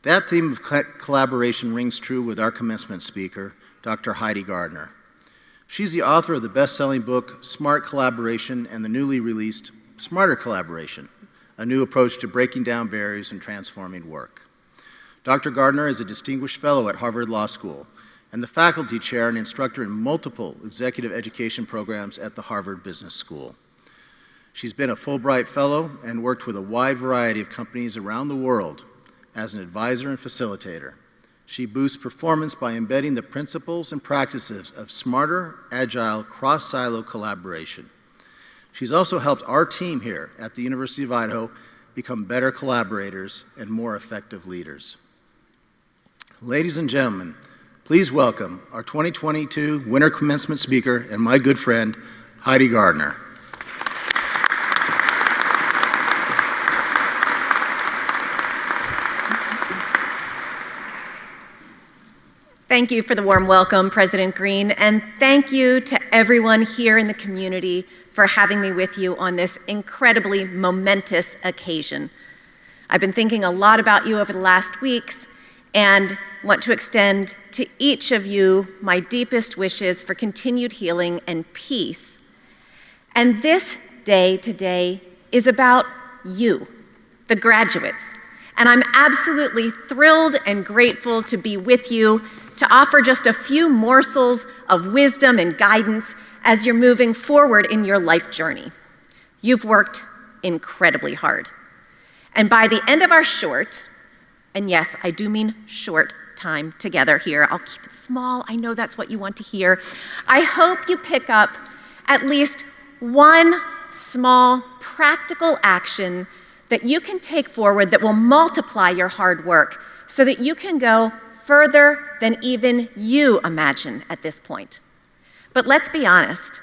That theme of collaboration rings true with our commencement speaker, Dr. Heidi Gardner. She's the author of the best-selling book, Smart Collaboration, and the newly released Smarter Collaboration, a new approach to breaking down barriers and transforming work. Dr. Gardner is a distinguished fellow at Harvard Law School and the faculty chair and instructor in multiple executive education programs at the Harvard Business School. She's been a Fulbright Fellow and worked with a wide variety of companies around the world as an advisor and facilitator. She boosts performance by embedding the principles and practices of smarter, agile, cross-silo collaboration. She's also helped our team here at the University of Idaho become better collaborators and more effective leaders. Ladies and gentlemen, please welcome our 2022 Winter Commencement Speaker and my good friend, Heidi Gardner. Thank you for the warm welcome, President Green, and thank you to everyone here in the community for having me with you on this incredibly momentous occasion. I've been thinking a lot about you over the last weeks and want to extend to each of you my deepest wishes for continued healing and peace. And this day today is about you, the graduates. And I'm absolutely thrilled and grateful to be with you to offer just a few morsels of wisdom and guidance as you're moving forward in your life journey. You've worked incredibly hard. And by the end of our short, and yes, I do mean short time together here, I'll keep it small, I know that's what you want to hear, I hope you pick up at least one small practical action that you can take forward that will multiply your hard work so that you can go further than even you imagine at this point. But let's be honest,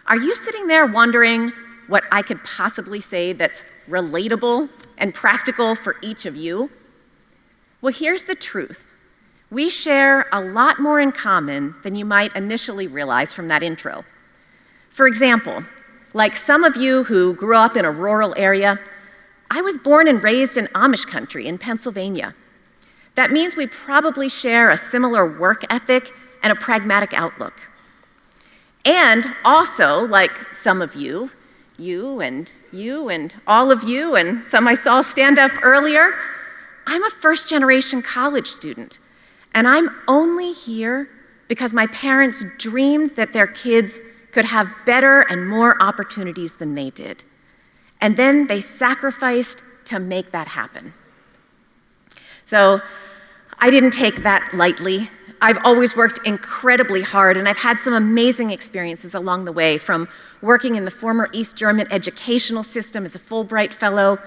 are you sitting there wondering what I could possibly say that's relatable and practical for each of you? Well, here's the truth. We share a lot more in common than you might initially realize from that intro. For example, like some of you who grew up in a rural area, I was born and raised in Amish country in Pennsylvania. That means we probably share a similar work ethic and a pragmatic outlook. And also, like some of you and all of you, and some I saw stand up earlier, I'm a first-generation college student, and I'm only here because my parents dreamed that their kids could have better and more opportunities than they did. And then they sacrificed to make that happen. So I didn't take that lightly. I've always worked incredibly hard, and I've had some amazing experiences along the way, from working in the former East German educational system as a Fulbright Fellow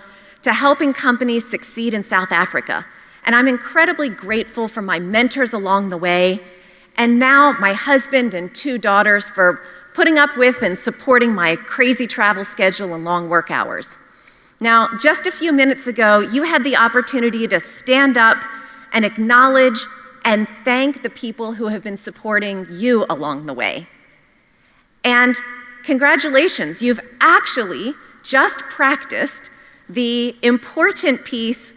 to helping companies succeed in South Africa. And I'm incredibly grateful for my mentors along the way, and now my husband and 2 daughters for putting up with and supporting my crazy travel schedule and long work hours. Now, just a few minutes ago, you had the opportunity to stand up and acknowledge and thank the people who have been supporting you along the way. And congratulations, you've actually just practiced the important piece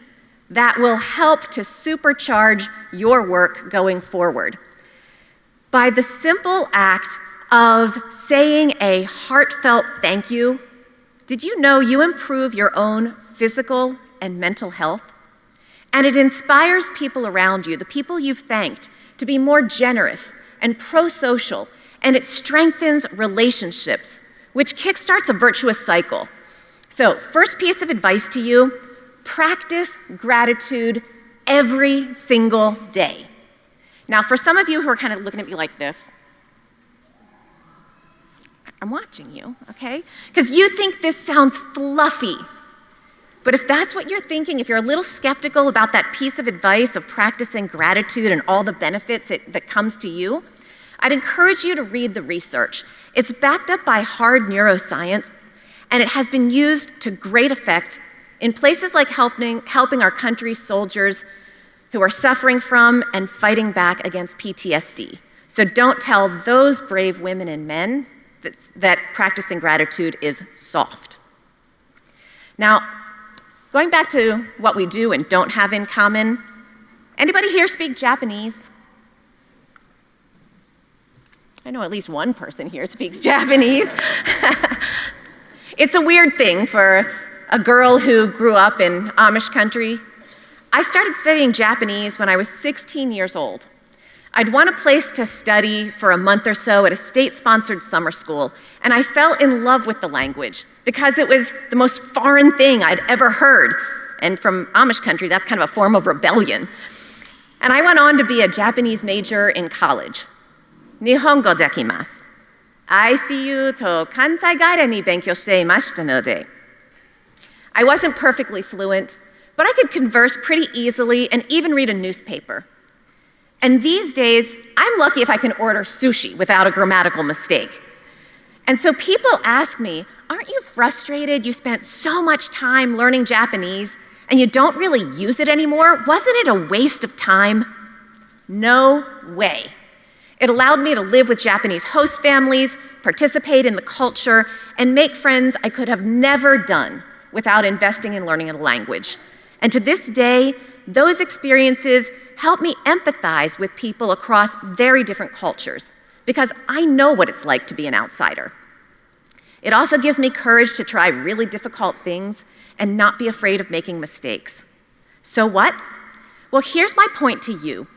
that will help to supercharge your work going forward. By the simple act of saying a heartfelt thank you, did you know you improve your own physical and mental health? And it inspires people around you, the people you've thanked, to be more generous and pro-social, and it strengthens relationships, which kickstarts a virtuous cycle. So, first piece of advice to you, practice gratitude every single day. Now, for some of you who are kind of looking at me like this, I'm watching you, okay? Because you think this sounds fluffy. But if that's what you're thinking, if you're a little skeptical about that piece of advice of practicing gratitude and all the benefits that comes to you, I'd encourage you to read the research. It's backed up by hard neuroscience, and it has been used to great effect in places like helping our country's soldiers who are suffering from and fighting back against PTSD. So don't tell those brave women and men that practicing gratitude is soft. Now, going back to what we do and don't have in common, Anybody here speak Japanese? I know at least one person here speaks Japanese. It's a weird thing for a girl who grew up in Amish country. I started studying Japanese when I was 16 years old. I'd won a place to study for a month or so at a state-sponsored summer school, and I fell in love with the language because it was the most foreign thing I'd ever heard. And from Amish country, that's kind of a form of rebellion. And I went on to be a Japanese major in college. Nihongo dekimasu. ICU to Kansai gaira ni benkyou shite imashita node. I wasn't perfectly fluent, but I could converse pretty easily and even read a newspaper. And these days, I'm lucky if I can order sushi without a grammatical mistake. And so people ask me, aren't you frustrated you spent so much time learning Japanese and you don't really use it anymore? Wasn't it a waste of time? No way. It allowed me to live with Japanese host families, participate in the culture, and make friends I could have never done without investing in learning a language. And to this day, those experiences help me empathize with people across very different cultures because I know what it's like to be an outsider. It also gives me courage to try really difficult things and not be afraid of making mistakes. So what? Well, here's my point to you.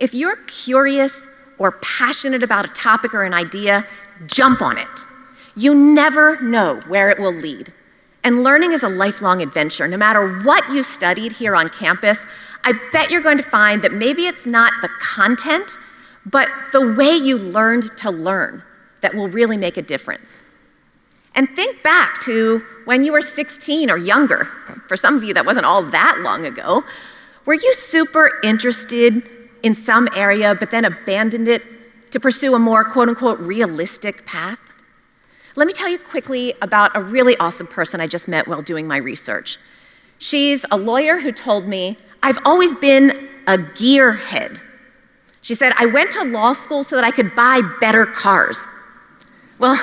If you're curious or passionate about a topic or an idea, jump on it. You never know where it will lead. And learning is a lifelong adventure. No matter what you studied here on campus, I bet you're going to find that maybe it's not the content, but the way you learned to learn that will really make a difference. And think back to when you were 16 or younger. For some of you, that wasn't all that long ago. Were you super interested in some area, but then abandoned it to pursue a more quote-unquote realistic path? Let me tell you quickly about a really awesome person I just met while doing my research. She's a lawyer who told me, I've always been a gearhead. She said, I went to law school so that I could buy better cars. Well,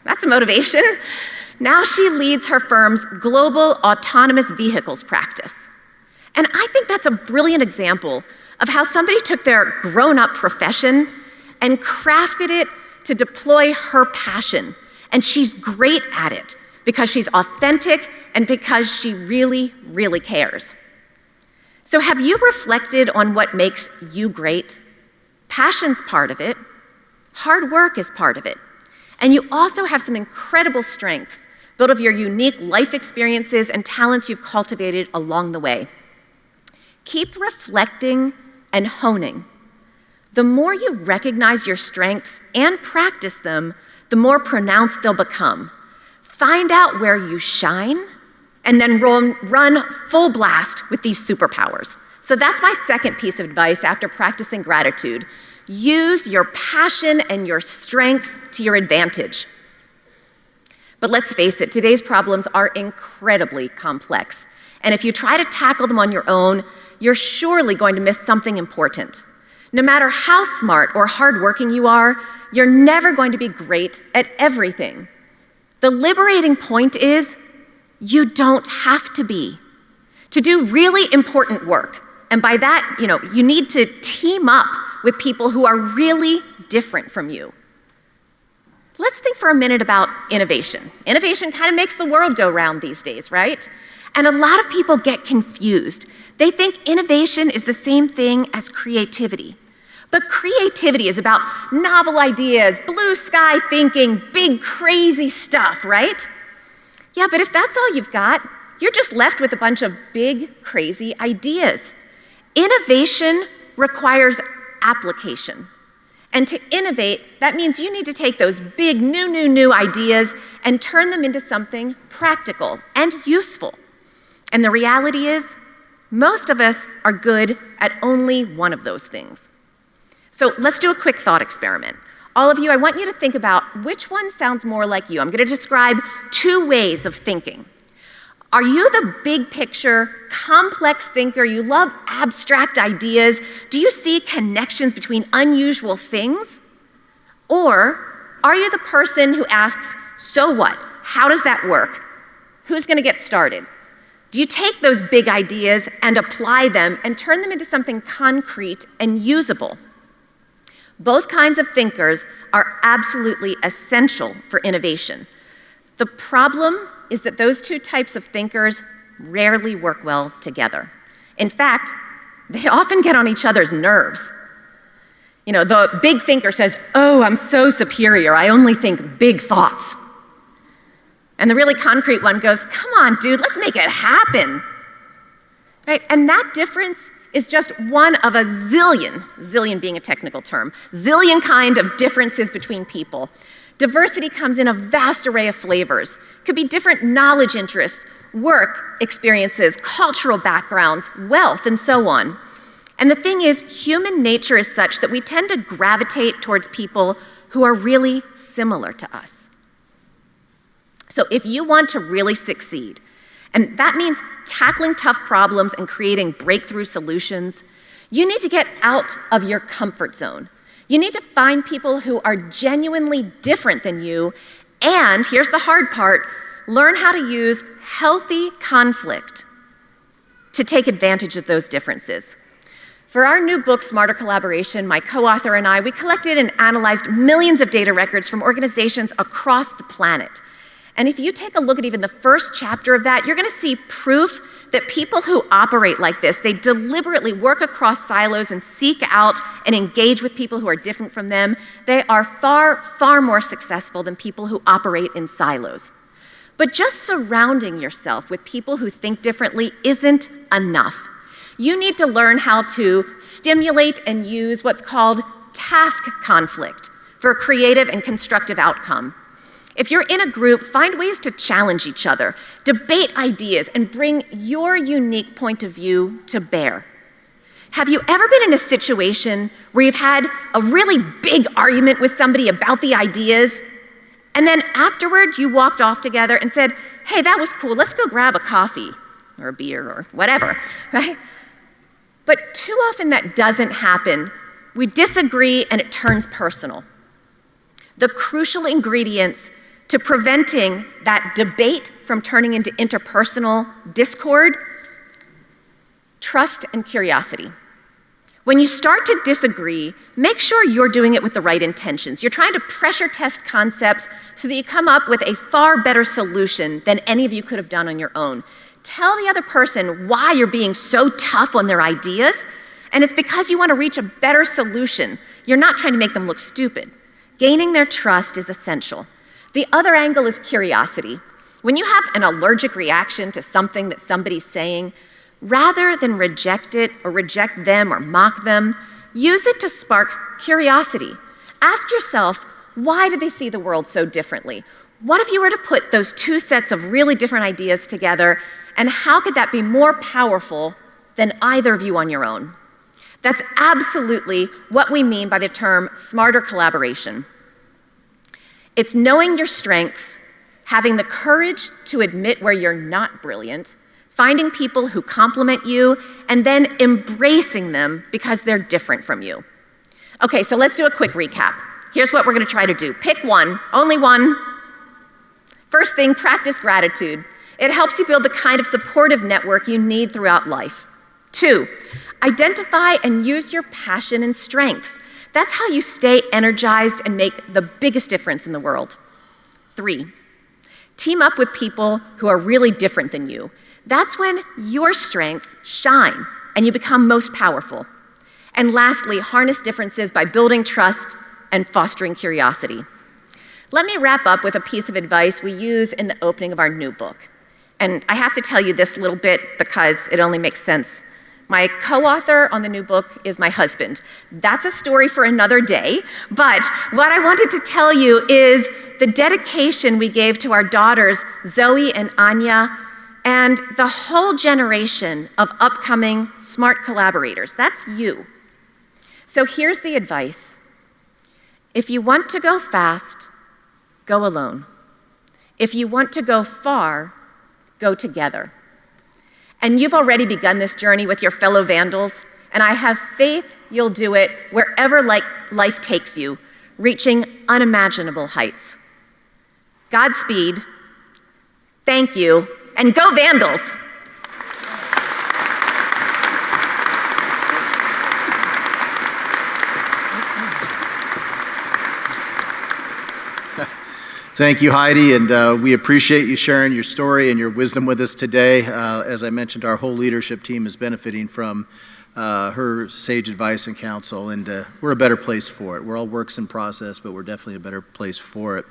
that's a motivation. Now she leads her firm's global autonomous vehicles practice. And I think that's a brilliant example of how somebody took their grown-up profession and crafted it to deploy her passion. And she's great at it because she's authentic and because she really, really cares. So have you reflected on what makes you great? Passion's part of it. Hard work is part of it. And you also have some incredible strengths built of your unique life experiences and talents you've cultivated along the way. Keep reflecting and honing. The more you recognize your strengths and practice them, the more pronounced they'll become. Find out where you shine, and then run full blast with these superpowers. So that's my second piece of advice after practicing gratitude. Use your passion and your strengths to your advantage. But let's face it, today's problems are incredibly complex. And if you try to tackle them on your own, you're surely going to miss something important. No matter how smart or hardworking you are, you're never going to be great at everything. The liberating point is, you don't have to be. To do really important work, and by that, you need to team up with people who are really different from you. Let's think for a minute about innovation. Innovation kind of makes the world go round these days, right? And a lot of people get confused. They think innovation is the same thing as creativity. But creativity is about novel ideas, blue sky thinking, big crazy stuff, right? Yeah, but if that's all you've got, you're just left with a bunch of big crazy ideas. Innovation requires application. And to innovate, that means you need to take those big new ideas and turn them into something practical and useful. And the reality is, most of us are good at only one of those things. So let's do a quick thought experiment. All of you, I want you to think about which one sounds more like you. I'm going to describe two ways of thinking. Are you the big picture, complex thinker? You love abstract ideas? Do you see connections between unusual things? Or are you the person who asks, so what? How does that work? Who's going to get started? Do you take those big ideas and apply them and turn them into something concrete and usable? Both kinds of thinkers are absolutely essential for innovation. The problem is that those two types of thinkers rarely work well together. In fact, they often get on each other's nerves. You know, the big thinker says, "Oh, I'm so superior, I only think big thoughts." And the really concrete one goes, "Come on, dude, let's make it happen." Right? And that difference is just one of a zillion being a technical term, zillion kind of differences between people. Diversity comes in a vast array of flavors. It could be different knowledge interests, work experiences, cultural backgrounds, wealth, and so on. And the thing is, human nature is such that we tend to gravitate towards people who are really similar to us. So if you want to really succeed, and that means tackling tough problems and creating breakthrough solutions, you need to get out of your comfort zone. You need to find people who are genuinely different than you, and here's the hard part, learn how to use healthy conflict to take advantage of those differences. For our new book, Smarter Collaboration, my co-author and I, we collected and analyzed millions of data records from organizations across the planet. And if you take a look at even the first chapter of that, you're going to see proof that people who operate like this, they deliberately work across silos and seek out and engage with people who are different from them. They are far more successful than people who operate in silos. But just surrounding yourself with people who think differently isn't enough. You need to learn how to stimulate and use what's called task conflict for a creative and constructive outcome. If you're in a group, find ways to challenge each other, debate ideas, and bring your unique point of view to bear. Have you ever been in a situation where you've had a really big argument with somebody about the ideas, and then afterward you walked off together and said, "Hey, that was cool, let's go grab a coffee or a beer or whatever," right? But too often that doesn't happen. We disagree and it turns personal. The crucial ingredients to preventing that debate from turning into interpersonal discord: trust and curiosity. When you start to disagree, make sure you're doing it with the right intentions. You're trying to pressure test concepts so that you come up with a far better solution than any of you could have done on your own. Tell the other person why you're being so tough on their ideas, and it's because you want to reach a better solution. You're not trying to make them look stupid. Gaining their trust is essential. The other angle is curiosity. When you have an allergic reaction to something that somebody's saying, rather than reject it or reject them or mock them, use it to spark curiosity. Ask yourself, why do they see the world so differently? What if you were to put those two sets of really different ideas together, and how could that be more powerful than either of you on your own? That's absolutely what we mean by the term smarter collaboration. It's knowing your strengths, having the courage to admit where you're not brilliant, finding people who complement you, and then embracing them because they're different from you. Okay, so let's do a quick recap. Here's what we're going to try to do. Pick one, only one. First thing, practice gratitude. It helps you build the kind of supportive network you need throughout life. 2, identify and use your passion and strengths. That's how you stay energized and make the biggest difference in the world. 3, team up with people who are really different than you. That's when your strengths shine and you become most powerful. And lastly, harness differences by building trust and fostering curiosity. Let me wrap up with a piece of advice we use in the opening of our new book. And I have to tell you this little bit because it only makes sense. My co-author on the new book is my husband. That's a story for another day, but what I wanted to tell you is the dedication we gave to our daughters, Zoe and Anya, and the whole generation of upcoming smart collaborators. That's you. So here's the advice. If you want to go fast, go alone. If you want to go far, go together. And you've already begun this journey with your fellow vandals, and I have faith you'll do it wherever life takes you, reaching unimaginable heights. Godspeed, thank you, and go Vandals! Thank you, Heidi, and we appreciate you sharing your story and your wisdom with us today. As I mentioned, our whole leadership team is benefiting from her sage advice and counsel, and we're a better place for it. We're all works in process, but we're definitely a better place for it.